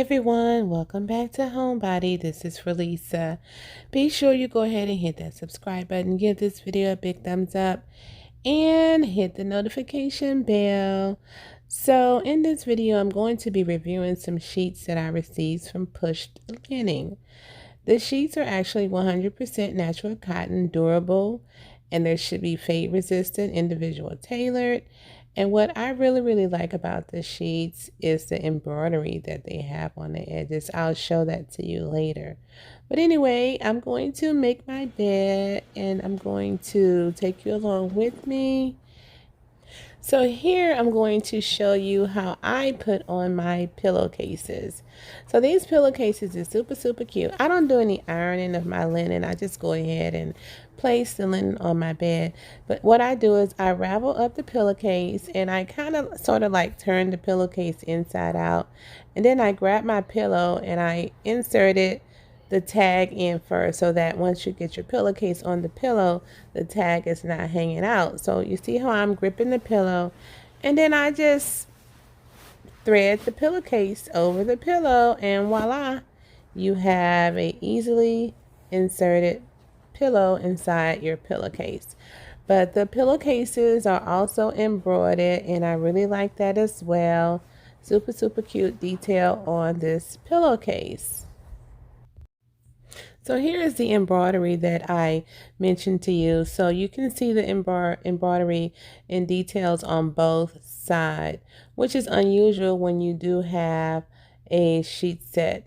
everyone, welcome back to Homebody. This is Lisa. Be sure you go ahead and hit that subscribe button, give this video a big thumbs up, and hit the notification bell. So in this video, I'm going to be reviewing some sheets that I received from Pushplinen. The sheets are actually 100% natural cotton, durable, and they should be fade resistant, individual tailored. And what I really like about the sheets is the embroidery that they have on the edges. I'll show that to you later. But anyway, I'm going to make my bed and I'm going to take you along with me. So here I'm going to show you how I put on my pillowcases. So these pillowcases is super cute. I don't do any ironing of my linen. I just go ahead and place the linen on my bed. But what I do is I ravel up the pillowcase and I kind of sort of like turn the pillowcase inside out. And then I grab my pillow and I insert it the tag in first, so that once you get your pillowcase on the pillow, the tag is not hanging out. So you see how I'm gripping the pillow, and then I just thread the pillowcase over the pillow, and voila, you have a easily inserted pillow inside your pillowcase. But the pillowcases are also embroidered, and I really like that as well. Super cute detail on this pillowcase. So here is the embroidery that I mentioned to you. So you can see the embroidery in details on both sides, which is unusual when you do have a sheet set.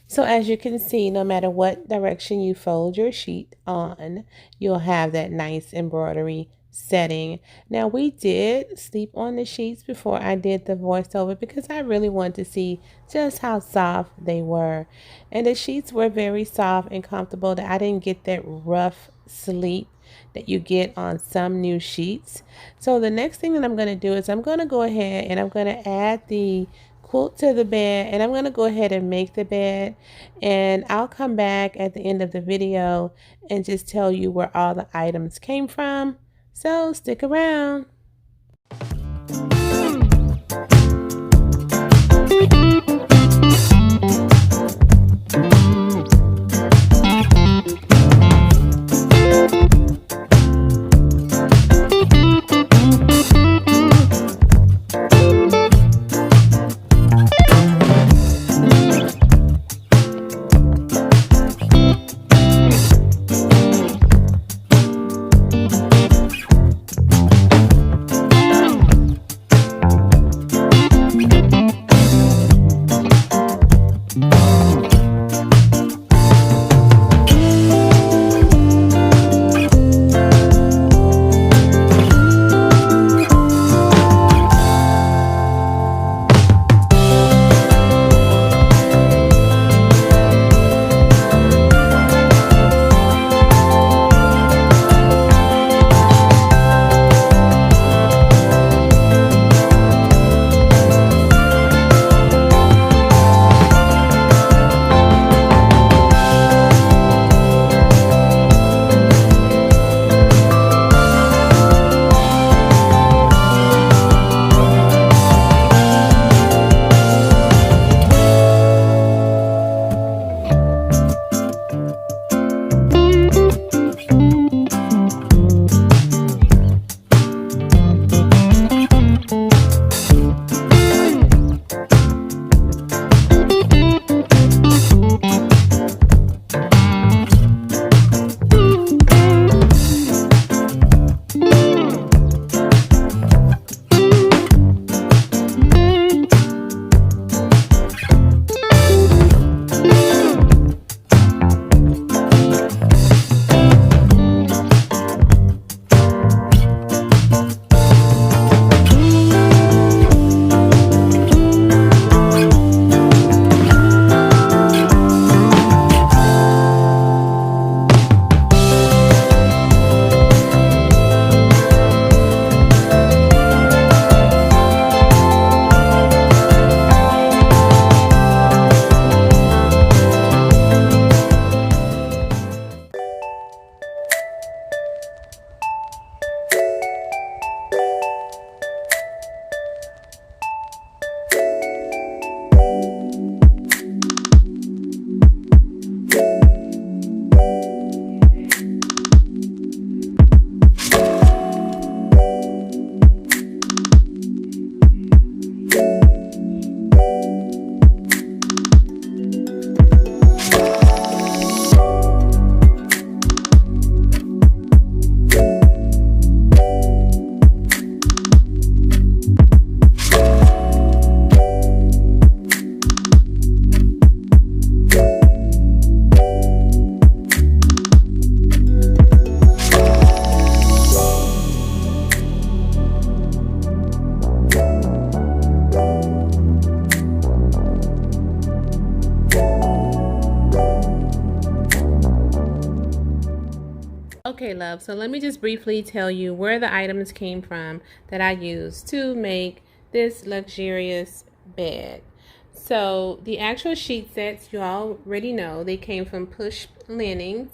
So as you can see, no matter what direction you fold your sheet on, you'll have that nice embroidery setting. Now we did sleep on the sheets before I did the voiceover because I really wanted to see just how soft they were, and the sheets were very soft and comfortable. That I didn't get that rough sleep that you get on some new sheets. So the next thing that I'm going to do is I'm going to go ahead and I'm going to add the quilt to the bed, and I'm going to go ahead and make the bed, and I'll come back at the end of the video and just tell you where all the items came from. So stick around. Okay, love, so let me just briefly tell you where the items came from that I used to make this luxurious bed. So the actual sheet sets, you already know, they came from Pushplinen.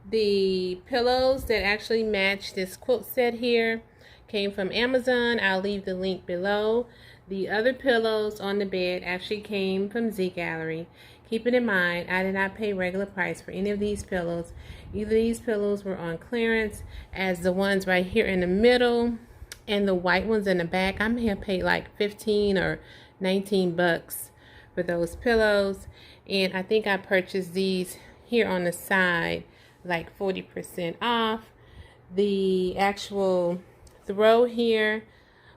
The pillows that actually match this quilt set here came from Amazon. I'll leave the link below. The other pillows on the bed actually came from Z-Gallery. Keep it in mind, I did not pay regular price for any of these pillows. Either these pillows were on clearance, as the ones right here in the middle and the white ones in the back, I may have paid like 15 or 19 bucks for those pillows. And I think I purchased these here on the side like 40% off. The actual throw here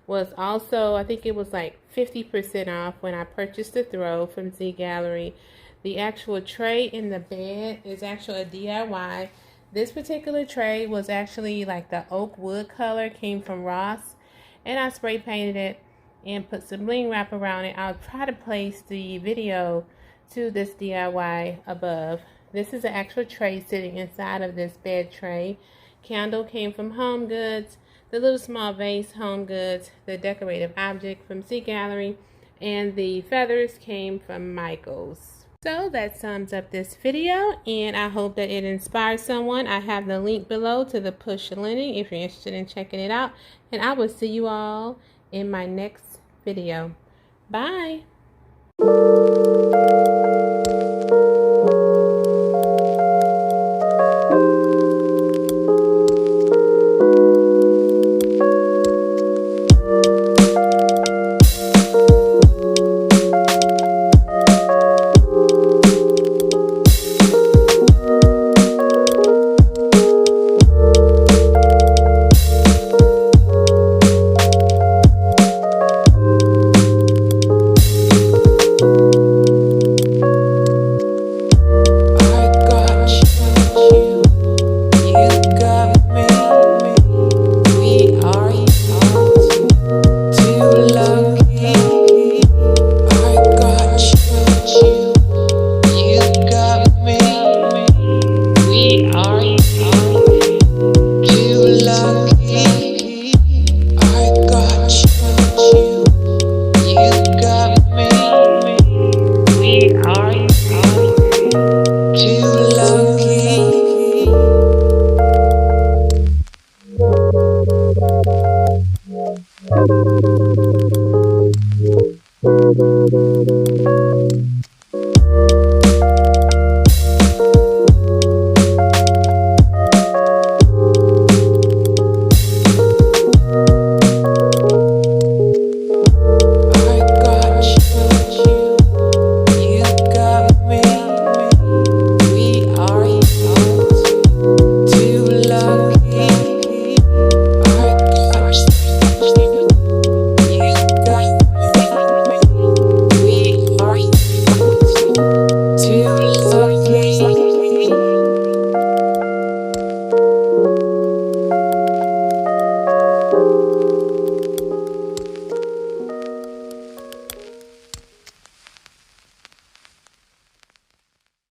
was also, I think it was like 50% off when I purchased the throw from Z-Gallery. The actual tray in the bed is actually a DIY. This particular tray was actually like the oak wood color, came from Ross, and I spray painted it and put some bling wrap around it. I'll try to place the video to this DIY above. This is an actual tray sitting inside of this bed tray. Candle came from Home Goods. The little small vase, Home Goods. The decorative object from Z-Gallery. And the feathers came from Michael's. So that sums up this video, and I hope that it inspires someone. I have the link below to the Pushplinen if you're interested in checking it out. And I will see you all in my next video. Bye.